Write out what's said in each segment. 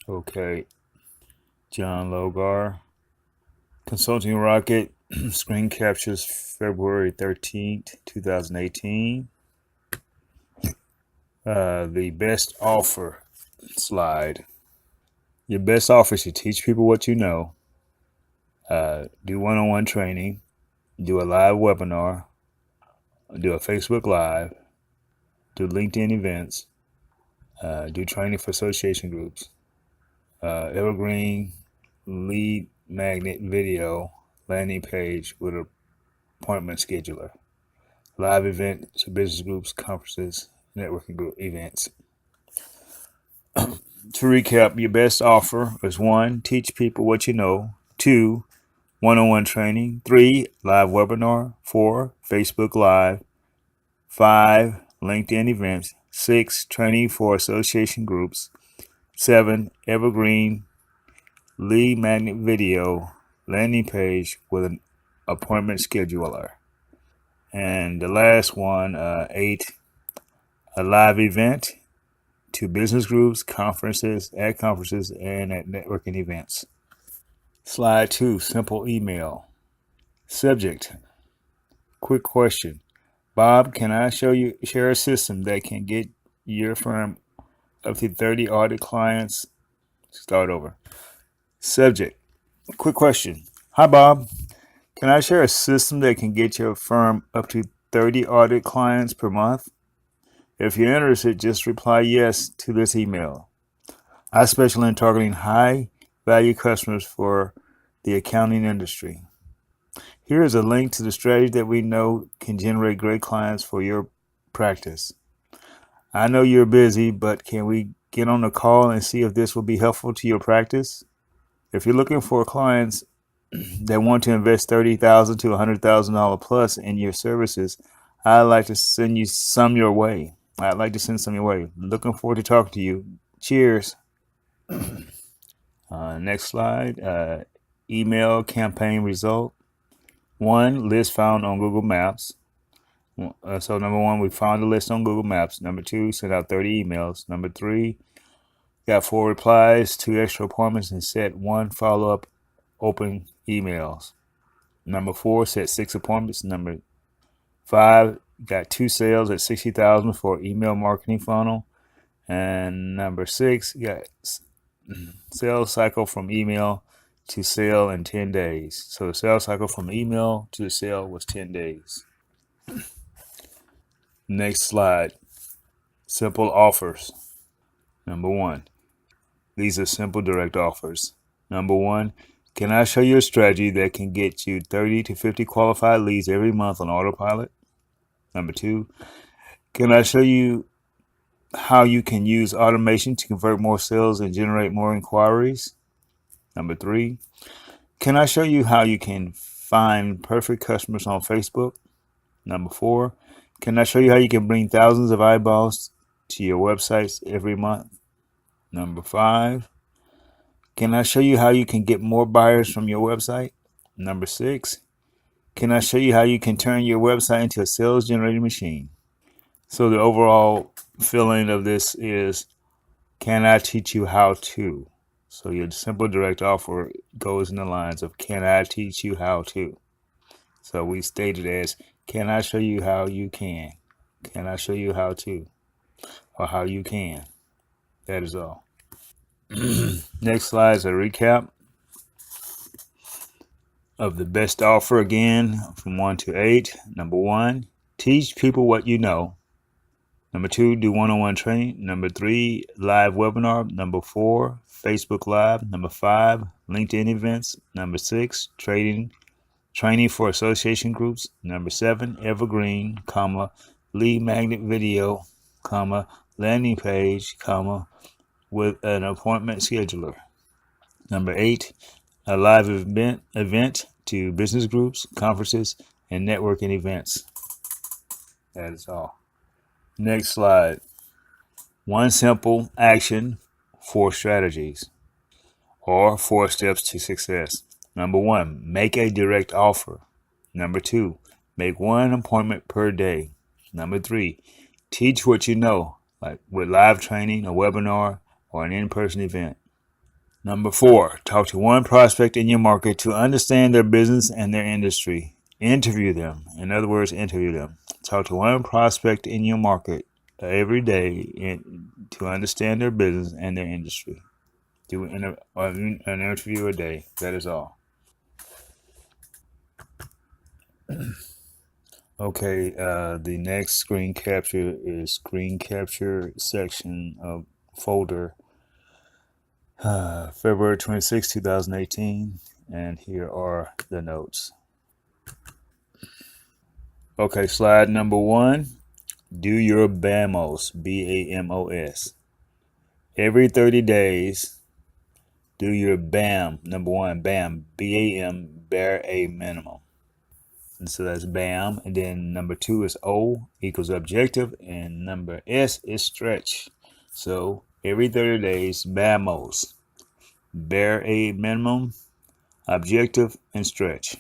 Okay, John Logar. Consulting Rocket screen captures February 13th, 2018. The best offer slide. Your best offer is to teach people what you know, do one-on-one training, do a live webinar, do a Facebook Live, do LinkedIn events, do training for association groups, evergreen lead magnet video landing page with an appointment scheduler, live events, business groups, conferences, networking group events. To recap, your best offer is 1, teach people what you know, 2, one-on-one training, 3, live webinar, 4, Facebook Live, 5, LinkedIn events, 6, training for association groups, 7, evergreen lead magnet video landing page with an appointment scheduler. And the last one, 8, a live event to business groups, conferences, and at networking events. Slide 2, simple email. Subject, quick question. Bob, can I share a system that can get your firm up to 30 audit clients? Start over. Subject, quick question. Hi, Bob. Can I share a system that can get your firm up to 30 audit clients per month? If you're interested, just reply yes to this email. I specialize in targeting high value customers for the accounting industry. Here is a link to the strategy that we know can generate great clients for your practice. I know you're busy, but can we get on a call and see if this will be helpful to your practice? If you're looking for clients that want to invest $30,000 to $100,000 plus in your services, I'd like to send some your way. Looking forward to talking to you. Cheers. Next slide. Email campaign result. 1, list found on Google Maps. So number 1, we found a list on Google Maps. Number 2, sent out 30 emails. Number 3, got 4 replies, 2 extra appointments, and set 1 follow-up open emails. Number 4, set 6 appointments. Number 5, got 2 sales at $60,000 for email marketing funnel. And number 6, got sales cycle from email to sale in 10 days. So the sales cycle from email to the sale was 10 days. Next slide. Simple offers. Number 1. These are simple direct offers. Number 1. Can I show you a strategy that can get you 30 to 50 qualified leads every month on autopilot? Number 2. Can I show you how you can use automation to convert more sales and generate more inquiries? Number 3. Can I show you how you can find perfect customers on Facebook? Number 4. Can I show you how you can bring thousands of eyeballs to your websites every month? Number 5. Can I show you how you can get more buyers from your website? Number 6. Can I show you how you can turn your website into a sales generating machine? So the overall feeling of this is, can I teach you how to? So your simple direct offer goes in the lines of, can I teach you how to? So we stated as, can I show you how you can? Can I show you how to? Or how you can? That is all. Next slide is a recap of the best offer again from 1 to 8. Number 1, teach people what you know. Number 2, do one-on-one training. Number 3, live webinar. Number 4, Facebook Live. Number 5, LinkedIn events. Number 6, training for association groups. Number 7, evergreen, lead magnet video, landing page, with an appointment scheduler. Number 8, a live event to business groups, conferences, and networking events. That is all. Next slide. 1 simple action, 4 strategies, or 4 steps to success. Number 1, make a direct offer. Number 2, make 1 appointment per day. Number 3, teach what you know, like with live training, a webinar, or an in-person event. Number 4, talk to one prospect in your market to understand their business and their industry. Interview them. In other words, interview them. Talk to one prospect in your market every day to understand their business and their industry. Do an interview a day. That is all. Okay, the next screen capture is screen capture section of folder February 26, 2018, and here are the notes. Okay, slide number 1. Do your BAMOS, BAMOS. Every 30 days, do your BAM, number 1, BAM, BAM, bare minimum. And so that's BAM. And then number 2 is O equals objective. And number S is stretch. So every 30 days, BAMOS, bare minimum, objective, and stretch.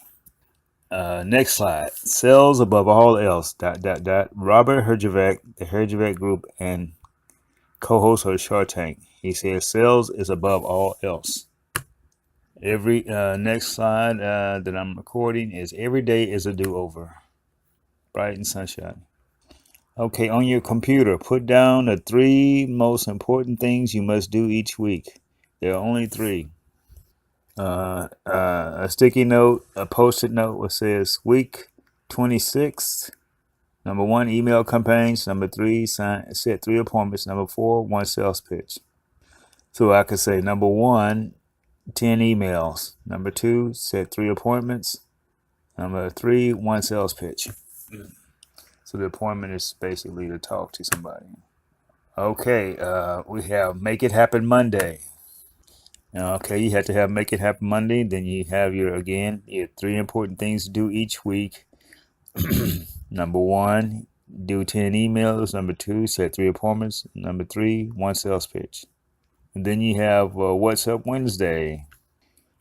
Next slide. Sales above all else. ... Robert Herjavec, the Herjavec Group, and co-host of Shark Tank. He says sales is above all else. Every next slide that I'm recording is every day is a do-over. Bright and sunshine. Okay, on your computer, put down the 3 most important things you must do each week. There are only 3. A sticky note, a post-it note that says week 26. Number 1, email campaigns. Number 3, set 3 appointments. Number 4, 1 sales pitch. So I could say number 1, 10 emails. Number 2, set 3 appointments. Number 3, 1 sales pitch. So the appointment is basically to talk to somebody. Okay, we have Make It Happen Monday. Okay, you have to have Make It Happen Monday. Then you have your 3 important things to do each week. Number 1, do 10 emails. Number 2, set 3 appointments. Number 3, 1 sales pitch. And then you have What's Up Wednesday,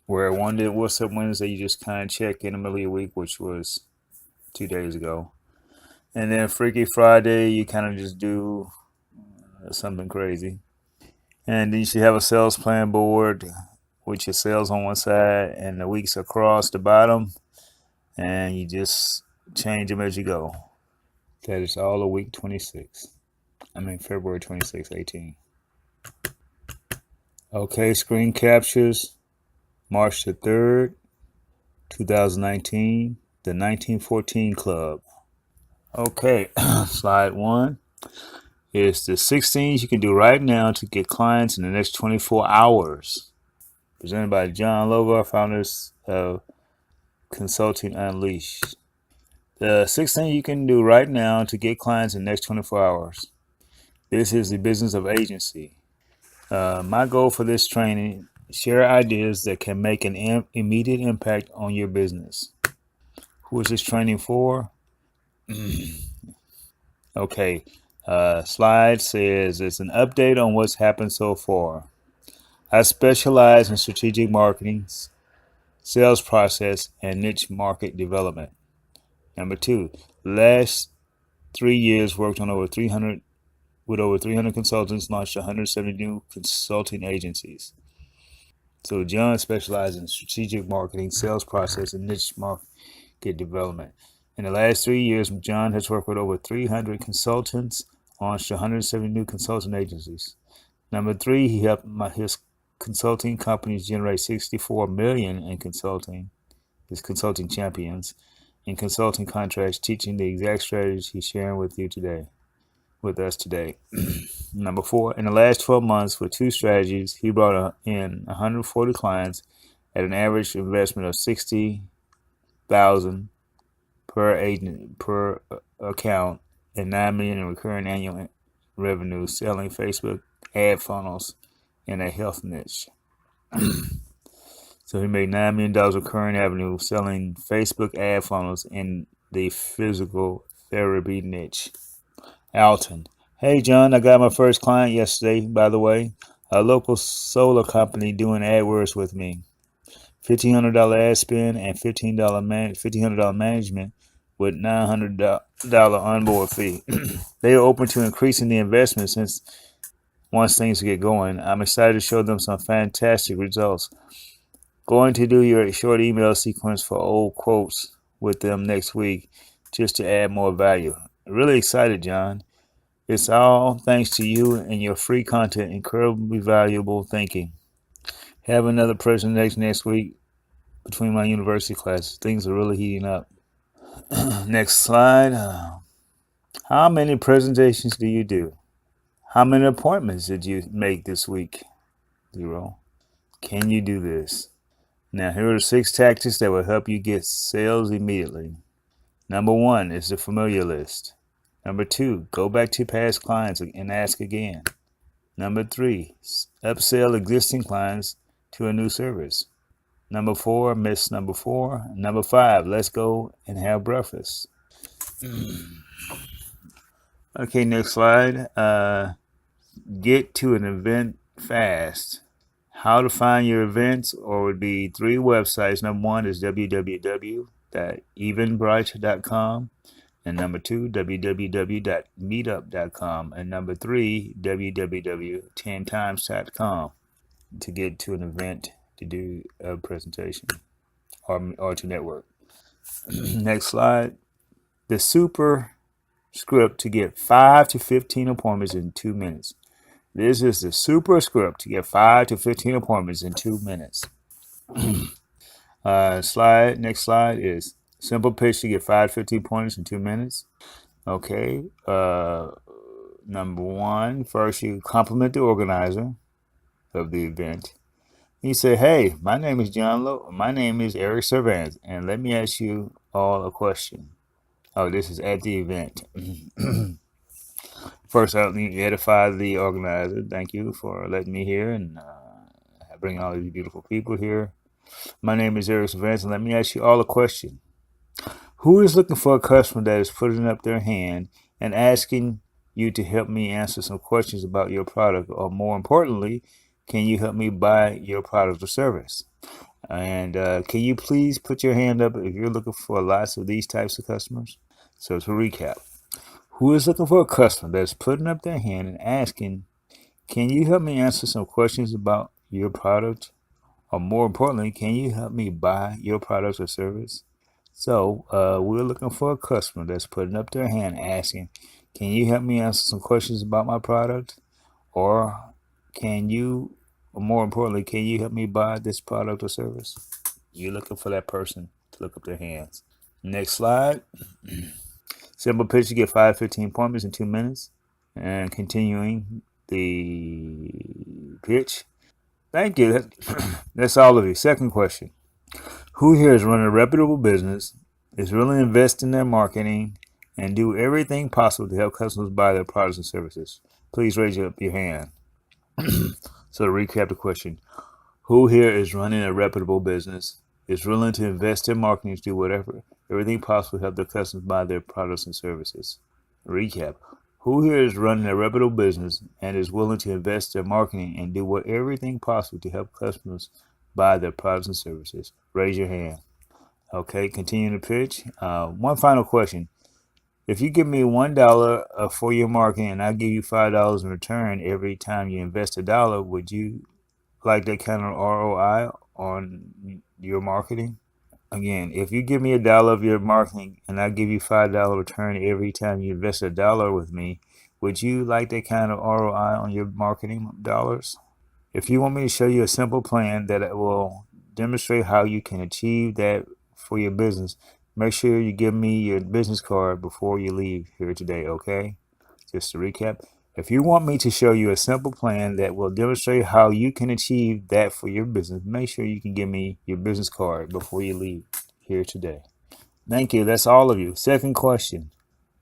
where one did What's Up Wednesday, you just kind of check in the middle of the week, which was 2 days ago. And then Freaky Friday, you kind of just do something crazy. And then you should have a sales plan board with your sales on one side and the weeks across the bottom. And you just change them as you go. That is all of week 26. February 26, 18. Okay, screen captures. March the 3rd, 2019, the 1914 Club. Okay, slide 1 is the 6 things you can do right now to get clients in the next 24 hours. Presented by John Logar, founders of Consulting Unleashed. The 6 things you can do right now to get clients in the next 24 hours. This is the business of agency. My goal for this training, share ideas that can make an immediate impact on your business. Who is this training for? Okay, slide says it's an update on what's happened so far. I specialize in strategic marketing, sales process, and niche market development. Number 2, last 3 years worked on over 300 consultants, launched 170 new consulting agencies. So John specializes in strategic marketing, sales process, and niche market development. In the last 3 years, John has worked with over 300 consultants, launched 170 new consulting agencies. Number 3, he helped his consulting companies generate $64 million in consulting, his consulting champions, in consulting contracts, teaching the exact strategies he's sharing with us today. Number 4, in the last 12 months with 2 strategies, he brought in 140 clients at an average investment of $60,000 per account and $9 million in recurring annual revenue selling Facebook ad funnels in a health niche. So he made $9 million recurring revenue selling Facebook ad funnels in the physical therapy niche. Alton. Hey, John, I got my first client yesterday, by the way. A local solar company doing AdWords with me. $1,500 ad spend and $1,500 management with $900 onboard fee. They are open to increasing the investment since once things get going. I'm excited to show them some fantastic results. Going to do your short email sequence for old quotes with them next week just to add more value. Really excited, John. It's all thanks to you and your free content, incredibly valuable thinking. Have another presentation next week between my university classes. Things are really heating up. Next slide. How many presentations do you do? How many appointments did you make this week? 0. Can you do this? Now, here are 6 tactics that will help you get sales immediately. Number 1 is the familiar list. Number 2, go back to past clients and ask again. Number 3, upsell existing clients to a new service. Number 4, miss number 4. Number 5, let's go and have breakfast. Okay, next slide. Get to an event fast. How to find your events, or would be 3 websites. Number 1 is www.eventbrite.com, and number 2, www.meetup.com, and number 3, www.10times.com to get to an event to do a presentation or to network. Next slide. The super script to get 5 to 15 appointments in 2 minutes. This is the super script to get 5 to 15 appointments in 2 minutes. Next slide is simple pitch to get 5 to 15 appointments in 2 minutes. Okay. Number 1, first you compliment the organizer of the event. You say, hey, my name is my name is Eric Servans, and let me ask you all a question. Oh, this is at the event. First, I need to edify the organizer. Thank you for letting me here and bringing all these beautiful people here. My name is Eric Servans, and let me ask you all a question. Who is looking for a customer that is putting up their hand and asking you to help me answer some questions about your product, or more importantly, can you help me buy your product or service? And can you please put your hand up if you're looking for lots of these types of customers? So to recap, who is looking for a customer that's putting up their hand and asking, can you help me answer some questions about your product? Or more importantly, can you help me buy your product or service? So we're looking for a customer that's putting up their hand asking, can you help me answer some questions about my product? Or more importantly, can you help me buy this product or service? You're looking for that person to look up their hands. Next slide. Simple pitch to get 5 to 15 appointments in 2 minutes. And continuing the pitch. Thank you. That's all of you. Second question. Who here is running a reputable business, is really invest in their marketing, and do everything possible to help customers buy their products and services? Please raise up your hand. So to recap the question, who here is running a reputable business, is willing to invest in marketing to do everything possible to help their customers buy their products and services? Recap, who here is running a reputable business and is willing to invest in marketing and do everything possible to help customers buy their products and services? Raise your hand. Okay, continue the pitch. One final question. If you give me $1 for your marketing and I give you $5 in return every time you invest $1, would you like that kind of ROI on your marketing? Again, if you give me $1 of your marketing and I give you $5 return every time you invest $1 with me, would you like that kind of ROI on your marketing dollars? If you want me to show you a simple plan that will demonstrate how you can achieve that for your business, make sure you give me your business card before you leave here today, okay? Just to recap, if you want me to show you a simple plan that will demonstrate how you can achieve that for your business, make sure you can give me your business card before you leave here today. Thank you. That's all of you. Second question.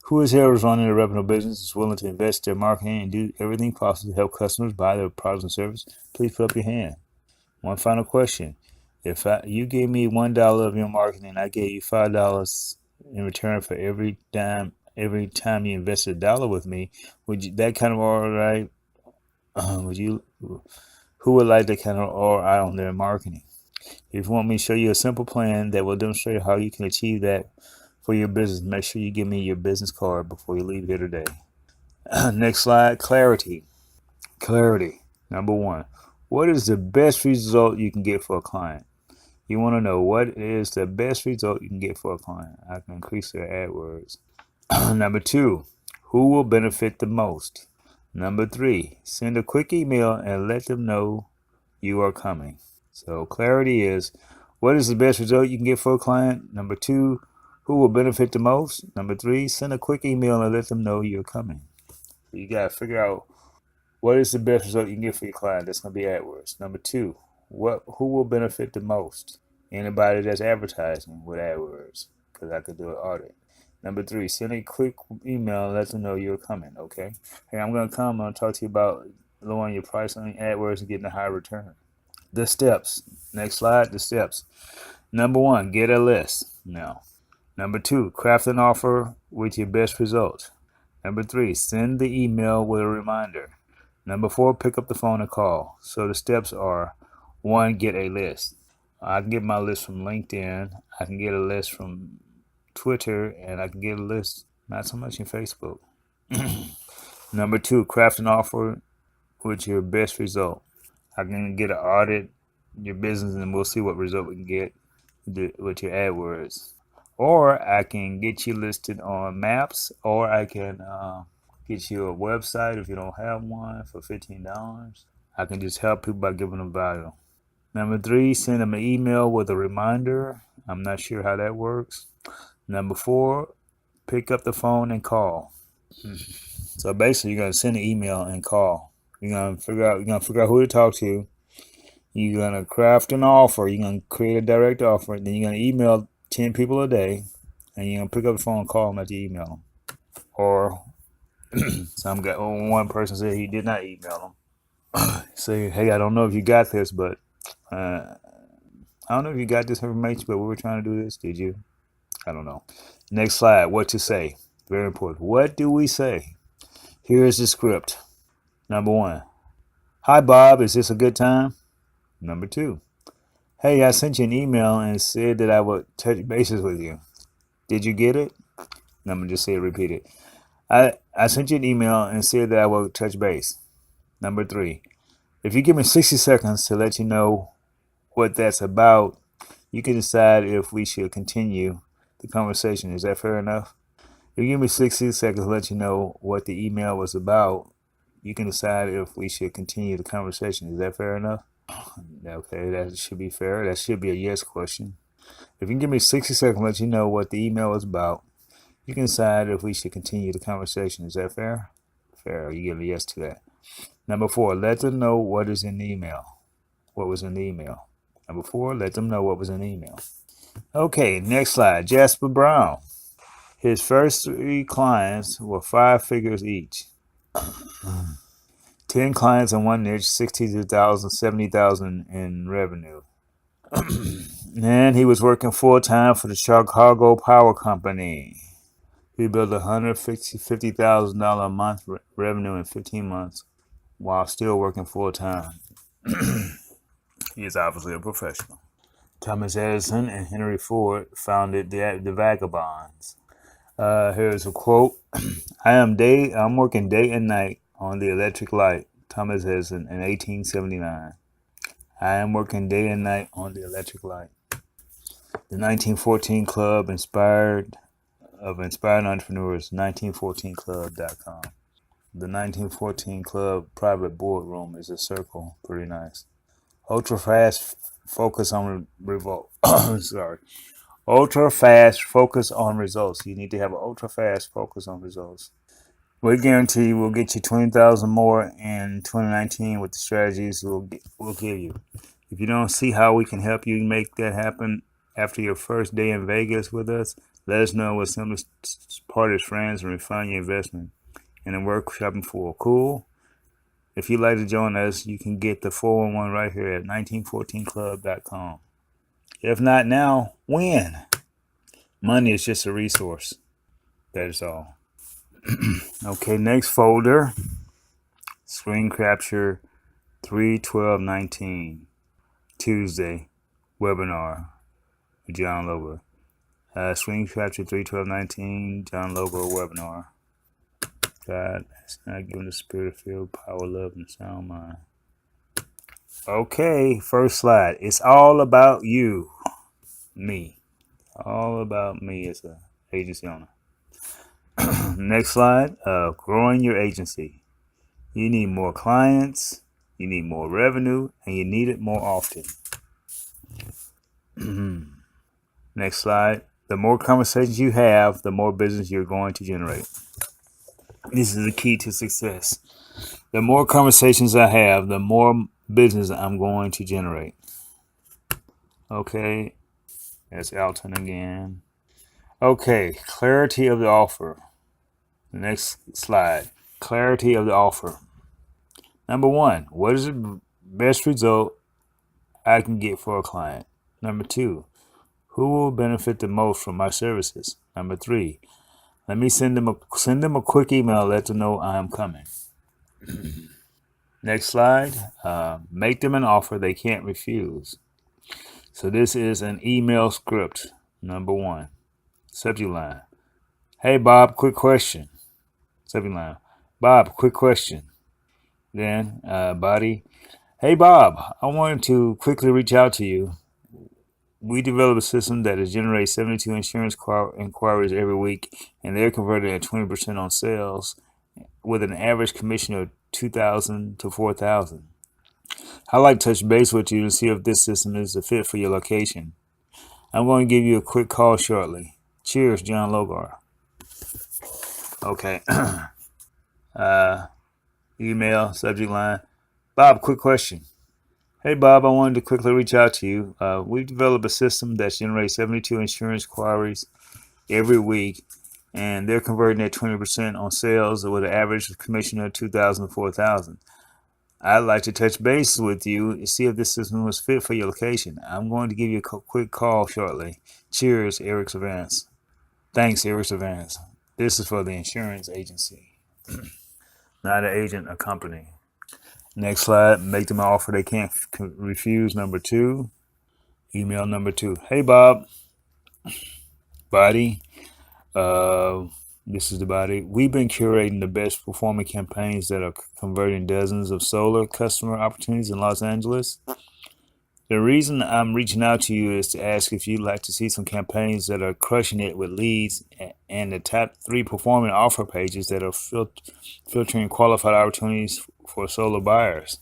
Who is here is running a reputable business, is willing to invest in marketing and do everything possible to help customers buy their products and services? Please put up your hand. One final question. If you gave me $1 of your marketing and I gave you $5 in return for every time you invested $1 with me, would you that kind of ROI? Who would like that kind of ROI on their marketing? If you want me to show you a simple plan that will demonstrate how you can achieve that for your business, make sure you give me your business card before you leave here today. Next slide, clarity. Clarity. Number one, what is the best result you can get for a client? You want to know what is the best result you can get for a client. I can increase their AdWords. Number two, who will benefit the most? Number three, send a quick email and let them know you are coming. So clarity is, what is the best result you can get for a client? Number two, who will benefit the most? Number three, send a quick email and let them know you're coming. So you got to figure out what is the best result you can get for your client. That's going to be AdWords. Number two, who will benefit the most? Anybody that's advertising with AdWords, because I could do an audit. Number three, send a quick email and let them know you're coming, okay? Hey, I'm going to talk to you about lowering your price on AdWords and getting a high return. The steps. Next slide, the steps. Number one, get a list. Now, number two, craft an offer with your best results. Number three, send the email with a reminder. Number four, pick up the phone and call. So the steps are, one, get a list. I can get my list from LinkedIn. I can get a list from Twitter, and I can get a list not so much in Facebook. Number two, craft an offer with your best result. I can get an audit your business, and we'll see what result we can get with your AdWords. Or I can get you listed on Maps, or I can get you a website if you don't have one for $15. I can just help people by giving them value. Number three, send them an email with a reminder. I'm not sure how that works. Number four, pick up the phone and call. So basically, you're gonna send an email and call. You're gonna figure out who to talk to. You're gonna craft an offer. You're gonna create a direct offer. Then you're gonna email 10 people a day, and you're gonna pick up the phone and call them at the email. Or one person said he did not email them. Say, hey, I don't know if you got this, but I don't know if you got this information, but we were trying to do this. Did you? I don't know. Next slide. What to say. Very important. What do we say? Here is the script. Number one. Hi, Bob. Is this a good time? Number two. Hey, I sent you an email and said that I would touch bases with you. Did you get it? I'm going to just say it, repeat it. I sent you an email and said that I will touch base. Number three. If you give me 60 seconds to let you know what that's about, you can decide if we should continue the conversation. Is that fair enough? If you give me 60 seconds to let you know what the email was about, you can decide if we should continue the conversation. Is that fair enough? Okay, that should be fair. That should be a yes question. If you can give me 60 seconds to let you know what the email was about, you can decide if we should continue the conversation. Is that fair? Fair. You give a yes to that. Number four, let them know what is in the email. What was in the email? Number four, let them know what was in the email. Okay, next slide. Jasper Brown. His first 3 clients were 5 figures each. 10 clients in one niche, $62,000, $70,000 in revenue. And he was working full-time for the Chicago Power Company. He built $150,000 a month revenue in 15 months while still working full-time. He is obviously a professional. Thomas Edison and Henry Ford founded the Vagabonds. Here's a quote. I'm working day and night on the electric light. Thomas Edison in 1879. I am working day and night on the electric light. The 1914 Club inspired entrepreneurs, 1914club.com. The 1914 Club private boardroom is a circle. Pretty nice. Ultra fast focus on Ultra fast focus on results. You need to have an ultra fast focus on results. We guarantee we'll get you 20,000 more in 2019 with the strategies we'll give you. If you don't see how we can help you make that happen after your first day in Vegas with us, let us know. We'll simply part as friends and refine your investment in a workshop in full. Cool? If you'd like to join us, you can get the 411 right here at 1914club.com. If not now, when? Money is just a resource. That is all. Okay, next folder. Screen capture 3/12/19. Tuesday webinar with John Lober. Screen capture 3/12/19. John Lober webinar. God has not given the spirit of fear, power, love, and a sound mind. Okay, first slide. It's all about you, me. All about me as a agency owner. Next slide. Growing your agency. You need more clients, you need more revenue, and you need it more often. Next slide. The more conversations you have, the more business you're going to generate. This is the key to success. The more conversations I have, the more business I'm going to generate. Okay, that's Alton again. Okay, clarity of the offer. The next slide. Clarity of the offer. Number one, what is the best result I can get for a client? Number two, who will benefit the most from my services? Number three, let me send them a quick email, let them know I am coming. Next slide. Make them an offer they can't refuse. So this is an email script. Number one. Subject line. Hey Bob, quick question. Subject line. Bob, quick question. Then body. Hey Bob, I wanted to quickly reach out to you. We developed a system that has generated 72 insurance inquiries every week, and they're converted at 20% on sales, with an average commission of $2,000 to $4,000. I'd like to touch base with you to see if this system is a fit for your location. I'm going to give you a quick call shortly. Cheers, John Logar. Okay. Email, subject line. Bob, quick question. Hey, Bob, I wanted to quickly reach out to you. We've developed a system that generates 72 insurance inquiries every week, and they're converting at 20% on sales with an average commission of $2,000 to $4,000. I'd like to touch base with you to see if this system was fit for your location. I'm going to give you a quick call shortly. Cheers, Eric Savance. Thanks, Eric Savance. This is for the insurance agency, not an agent, a company. Next slide. Make them an offer they can't refuse. Number two. Email number two. Hey, Bob. Body. This is the body. We've been curating the best performing campaigns that are converting dozens of solar customer opportunities in Los Angeles. The reason I'm reaching out to you is to ask if you'd like to see some campaigns that are crushing it with leads and the top 3 performing offer pages that are filtering qualified opportunities for solar buyers.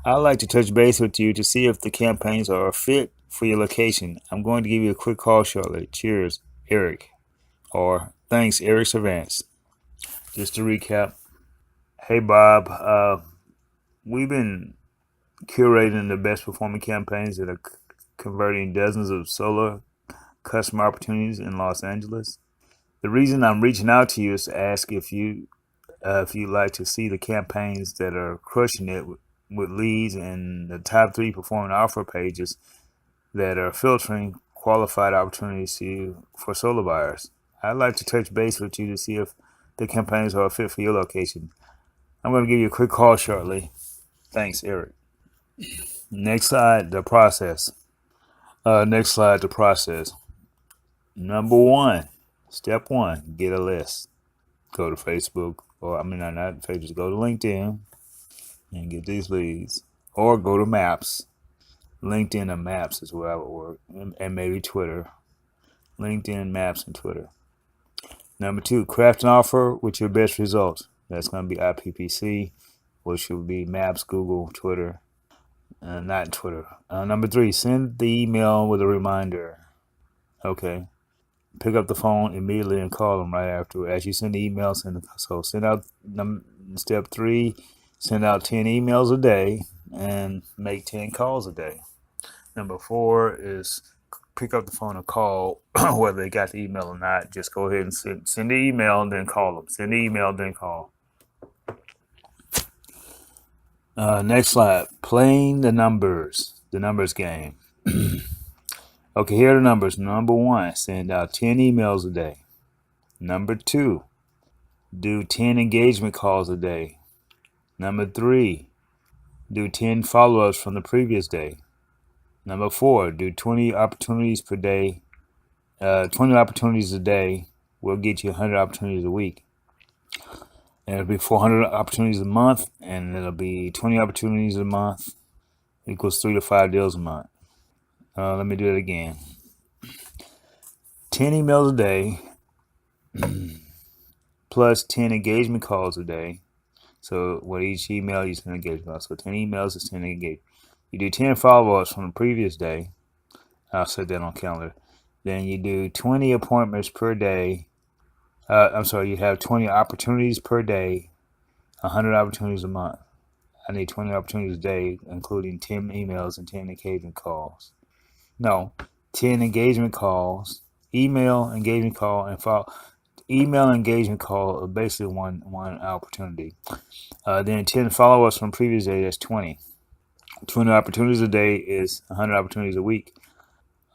I'd like to touch base with you to see if the campaigns are a fit for your location. I'm going to give you a quick call shortly. Cheers, Eric. Or thanks, Eric Savance. Just to recap. Hey, Bob. We've been curating the best performing campaigns that are converting dozens of solar customer opportunities in Los Angeles. The reason I'm reaching out to you is to ask if you'd like to see the campaigns that are crushing it with leads and the top 3 performing offer pages that are filtering qualified opportunities for solar buyers. I'd like to touch base with you to see if the campaigns are a fit for your location. I'm going to give you a quick call shortly. Thanks, Eric. Next slide, the process. Next slide, the process. Number 1, step 1, get a list. Go to Facebook, or not Facebook, go to LinkedIn and get these leads. Or go to Maps. LinkedIn and Maps is where I would work. And maybe Twitter. LinkedIn, Maps, and Twitter. Number 2, craft an offer with your best results. That's going to be IPPC, which will be Maps, Google, Twitter. Not Twitter. Number 3, send the email with a reminder. Okay. Pick up the phone immediately and call them right after. As you send the email, send out step 3, send out 10 emails a day and make 10 calls a day. Number 4 is pick up the phone and call, whether they got the email or not. Just go ahead and send the email and then call them. Send the email, then call. Next slide. Playing the numbers game. Okay, here are the numbers. Number 1, send out 10 emails a day. Number 2, do 10 engagement calls a day. Number 3, do 10 follow-ups from the previous day. Number 4, do 20 opportunities per day. 20 opportunities a day will get you 100 opportunities a week. And it'll be 400 opportunities a month, and it'll be 20 opportunities a month equals 3 to 5 deals a month. Let me do it again. 10 emails a day plus 10 engagement calls a day. So with each email, you send an engagement call. So 10 emails is 10 engagement. You do 10 follow-ups from the previous day. I'll set that on calendar. Then you do 20 appointments per day. You have 20 opportunities per day, 100 opportunities a month. I need 20 opportunities a day, including 10 emails and 10 engagement calls. No, 10 engagement calls, email, engagement call, and follow. Email engagement call are basically one opportunity. Then 10 follow-ups from previous day, that's 20. 20 opportunities a day is 100 opportunities a week.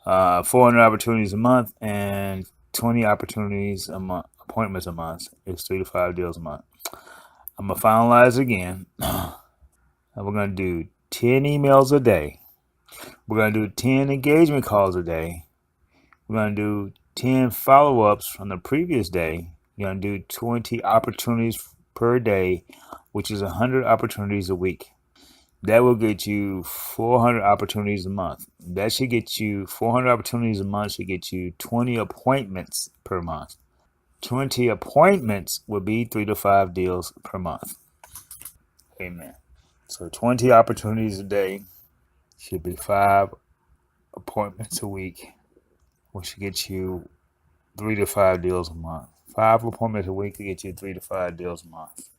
400 opportunities a month and 20 opportunities a month, appointments a month is 3 to 5 deals a month. I'm going to finalize again. And we're going to do 10 emails a day. We're going to do 10 engagement calls a day. We're going to do 10 follow-ups from the previous day. You're going to do 20 opportunities per day, which is 100 opportunities a week. That will get you 400 opportunities a month. That should get you 400 opportunities a month, should get you 20 appointments per month. 20 appointments would be 3 to 5 deals per month. Amen. So 20 opportunities a day should be 5 appointments a week, which should get you 3 to 5 deals a month. 5 appointments a week will get you 3 to 5 deals a month.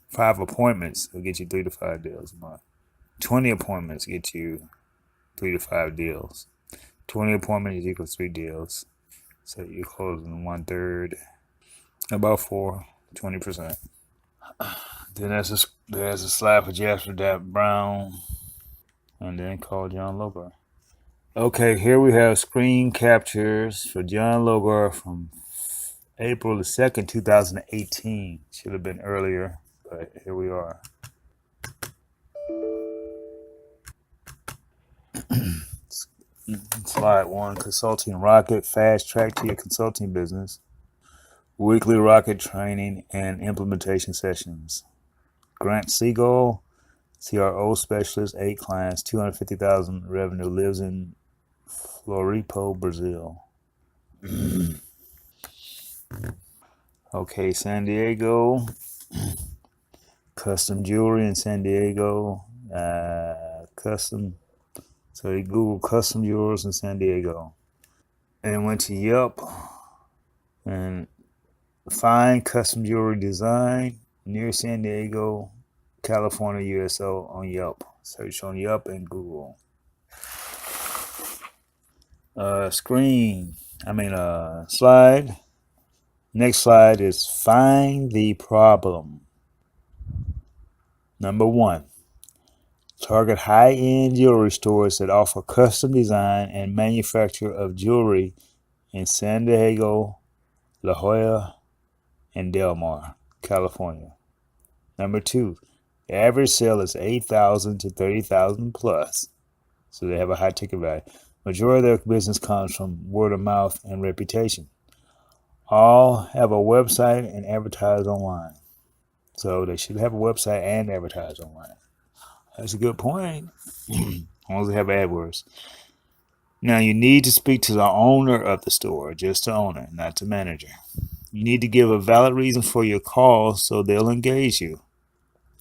5 appointments will get you 3 to 5 deals a month. 20 appointments get you 3 to 5 deals. 20 appointments equals 3 deals. So you're closing 1/3, about 20%. Then there's a slide for Jasper Brown, and then call John Logar. Okay, here we have screen captures for John Logar from April the 2nd, 2018. Should have been earlier, but here we are. Slide 1, Consulting Rocket, fast track to your consulting business. Weekly Rocket training and implementation sessions. Grant Siegel, CRO specialist, 8 clients, 250,000 revenue, lives in Floripa, Brazil. Okay, San Diego. Custom jewelry in San Diego. Custom. So you Google custom jewelers in San Diego. And went to Yelp and find custom jewelry design near San Diego, California, USO on Yelp. Search on Yelp and Google. Slide. Next slide is find the problem. Number 1, target high-end jewelry stores that offer custom design and manufacture of jewelry in San Diego, La Jolla, and Del Mar, California. Number 2, the average sale is $8,000 to $30,000 plus, so they have a high ticket value. Majority of their business comes from word of mouth and reputation. All have a website and advertise online. So they should have a website and advertise online. That's a good point. As long as they have AdWords. Now you need to speak to the owner of the store, just the owner, not the manager. You need to give a valid reason for your call so they'll engage you.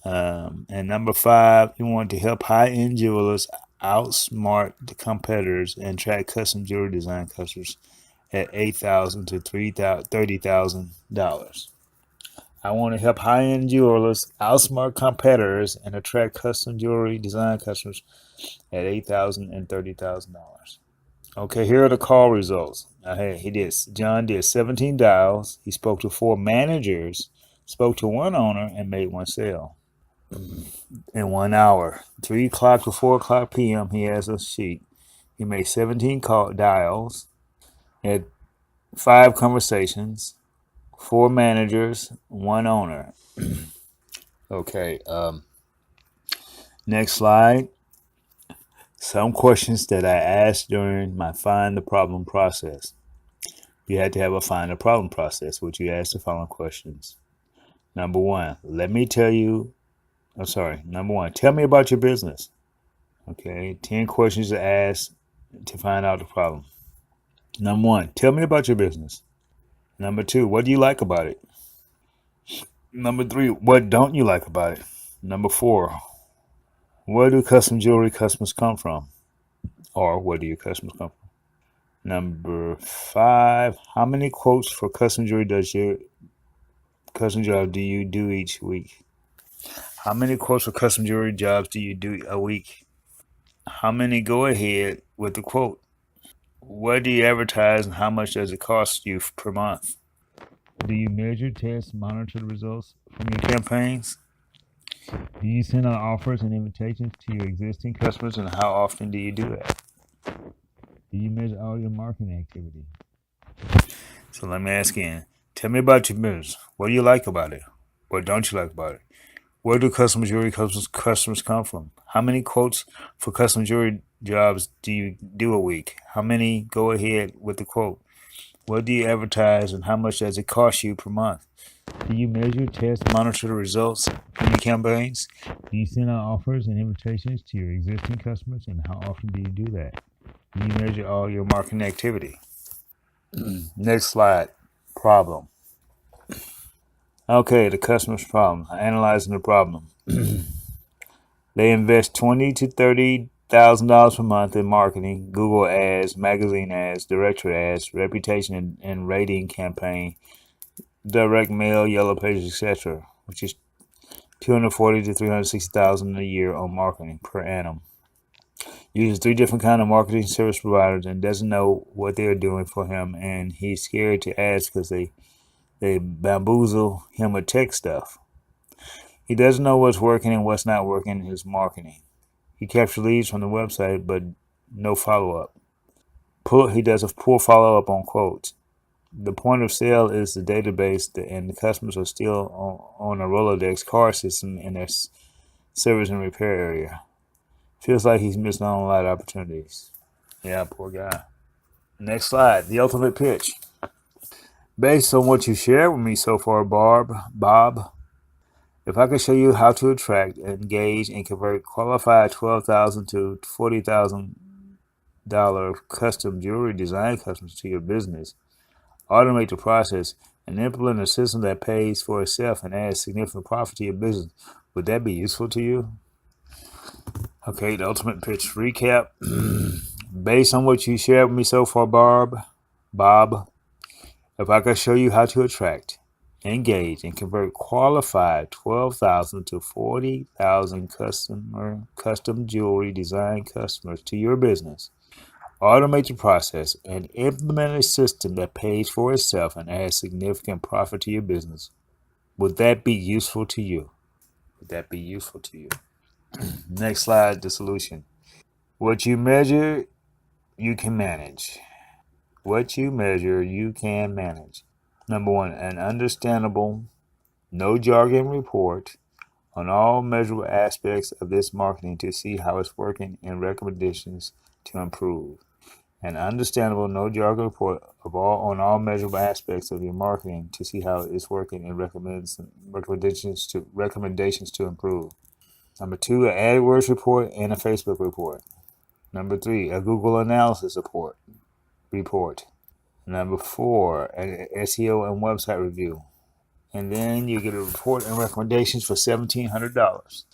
And number 5, you want to help high-end jewelers outsmart the competitors and attract custom jewelry design customers at $8,000 to $30,000. I want to help high-end jewelers outsmart competitors and attract custom jewelry design customers at $8,000 and $30,000. Okay, here are the call results. John did 17 dials. He spoke to 4 managers, spoke to 1 owner, and made 1 sale in 1 hour. 3 o'clock to 4 o'clock p.m. He has a sheet. He made 17 dials, had 5 conversations, 4 managers, 1 owner. Okay, next slide. Some questions that I asked during my find the problem process. You had to have a find the problem process, which you ask the following questions. Number one, let me tell you. I'm sorry. Number one, tell me about your business. Okay, 10 questions to ask to find out the problem. Number one, tell me about your business. Number two, what do you like about it? Number three, what don't you like about it? Number four, where do custom jewelry customers come from? Or where do your customers come from? Number five, how many quotes for custom jewelry does your custom job do you do each week? How many quotes for custom jewelry jobs do you do a week? How many go ahead with the quote? What do you advertise and how much does it cost you per month? Do you measure, test, monitor the results from your campaigns? Do you send out offers and invitations to your existing customers and how often do you do that? Do you measure all your marketing activity? So let me ask again. Tell me about your business. What do you like about it? What don't you like about it? Where do custom jewelry customers come from? How many quotes for custom jewelry jobs do you do a week? How many go ahead with the quote? What do you advertise and how much does it cost you per month? Do you measure, test, monitor the results from your campaigns? Do you send out offers and invitations to your existing customers and how often do you do that? Do you measure all your marketing activity? Next slide. Problem. Okay, the customer's problem. Analyzing the problem. They invest $20,000 to $30,000 per month in marketing, Google ads, magazine ads, directory ads, reputation and rating campaign, direct mail, yellow pages, etc., which is $240,000 to $360,000 a year on marketing per annum. Uses three different kind of marketing service providers and doesn't know what they are doing for him, and he's scared to ask because they bamboozle him with tech stuff. He doesn't know what's working and what's not working in his marketing. He captures leads from the website, but no follow-up. He does a poor follow-up on quotes. The point of sale is the database, and the customers are still on a Rolodex car system in their service and repair area. Feels like he's missing on a lot of opportunities. Yeah, poor guy. Next slide, the ultimate pitch. Based on what you shared with me so far, Bob, if I could show you how to attract, engage, and convert qualified $12,000 to $40,000 custom jewelry design customers to your business, automate the process, and implement a system that pays for itself and adds significant profit to your business, would that be useful to you? Okay, the ultimate pitch recap. Based on what you shared with me so far, Bob, if I could show you how to attract, engage, and convert qualified 12,000 to 40,000 custom jewelry design customers to your business, automate the process, and implement a system that pays for itself and adds significant profit to your business, would that be useful to you? Would that be useful to you? Next slide, the solution. What you measure, you can manage. What you measure, you can manage. Number one, an understandable, no jargon report on all measurable aspects of this marketing to see how it's working and recommendations to improve. An understandable, no jargon report on all measurable aspects of your marketing to see how it's working and recommendations to improve. Number two, an AdWords report and a Facebook report. Number three, a Google analysis report. Number four, an SEO and website review. And then you get a report and recommendations for $1,700.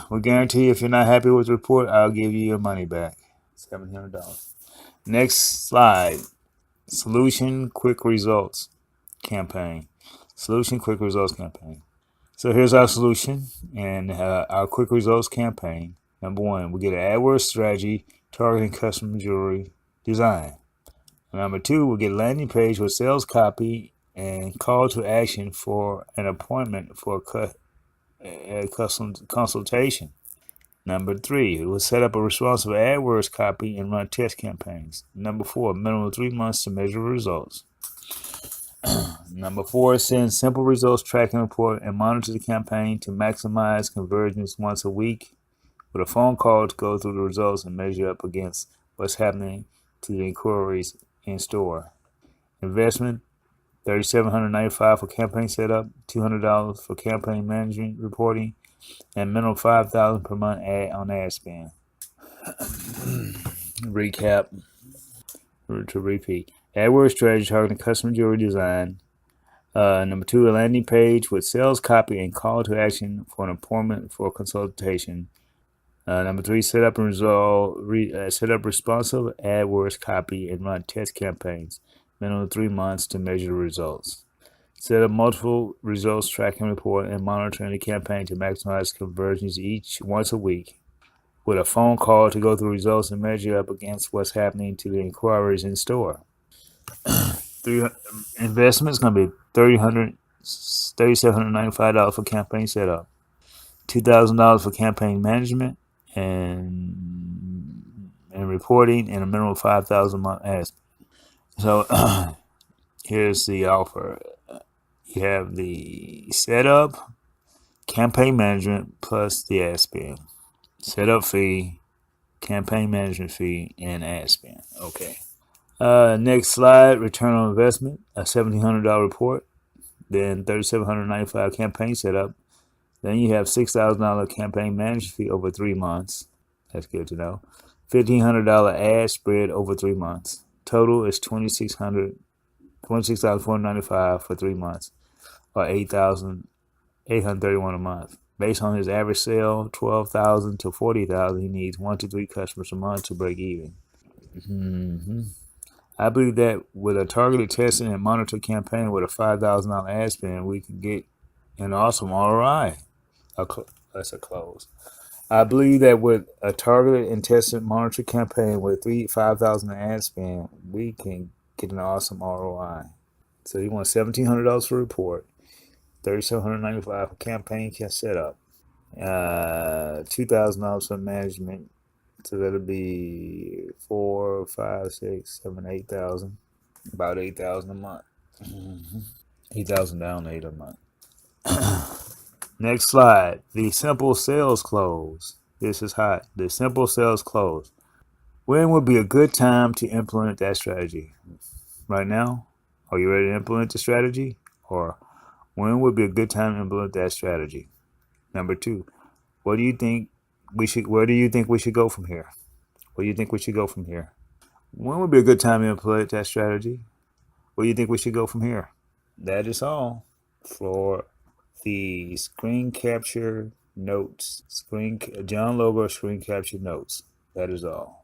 We guarantee if you're not happy with the report, I'll give you your money back. $1,700. Next slide. Solution Quick Results campaign. Solution Quick Results campaign. So here's our solution and our quick results campaign. Number one, we get an AdWords strategy targeting custom jewelry design. Number two, we get a landing page with sales copy and call to action for an appointment for a custom consultation. Number three, we will set up a responsive AdWords copy and run test campaigns. Number four, minimum 3 months to measure results. Number four, send simple results tracking report and monitor the campaign to maximize conversions once a week with a phone call to go through the results and measure up against what's happening to the inquiries in store. Investment $3,795 for campaign setup, $200 for campaign management reporting, and minimum $5,000 per month on ad spend. Recap to repeat. AdWords strategy targeting customer jewelry design. Number 2, a landing page with sales copy and call to action for an appointment for consultation. Number 3, set up responsive AdWords copy and run test campaigns. Minimum 3 months to measure the results. Set up multiple results tracking report and monitoring the campaign to maximize conversions once a week, with a phone call to go through results and measure up against what's happening to the inquiries in store. Investment is going to be $3,795 for campaign setup, $2,000 for campaign management and reporting, and a minimum of $5,000 a month ads. So here's the offer. You have the setup, campaign management plus the ad spend. Setup fee, campaign management fee, and ad spend. Okay. Next slide, return on investment, a $1,700 report, then $3,795 campaign setup. Then you have $6,000 campaign management fee over 3 months. That's good to know. $1,500 ad spread over 3 months. Total is $26,495 for 3 months, or $8,831 a month. Based on his average sale, $12,000 to $40,000, he needs 1 to 3 customers a month to break even. I believe that with a targeted testing and monitor campaign with a $5,000 ad spend, we can get an awesome ROI. That's a close. I believe that with a targeted and tested monitor campaign with $5,000 ad spend, we can get an awesome ROI. So you want $1,700 for report, $3,795 for campaign setup, $2,000 for management. So that'll be 4, 5, 6, 7, 8,000. About 8,000 a month. 8,000 down, 8 a month. Next slide. The simple sales close. This is hot. The simple sales close. When would be a good time to implement that strategy? Right now? Are you ready to implement the strategy? Or when would be a good time to implement that strategy? Number 2. Where do you think we should go from here? Where do you think we should go from here? When would be a good time to implement that strategy? Where do you think we should go from here? That is all for the screen capture notes. John Logo screen capture notes. That is all.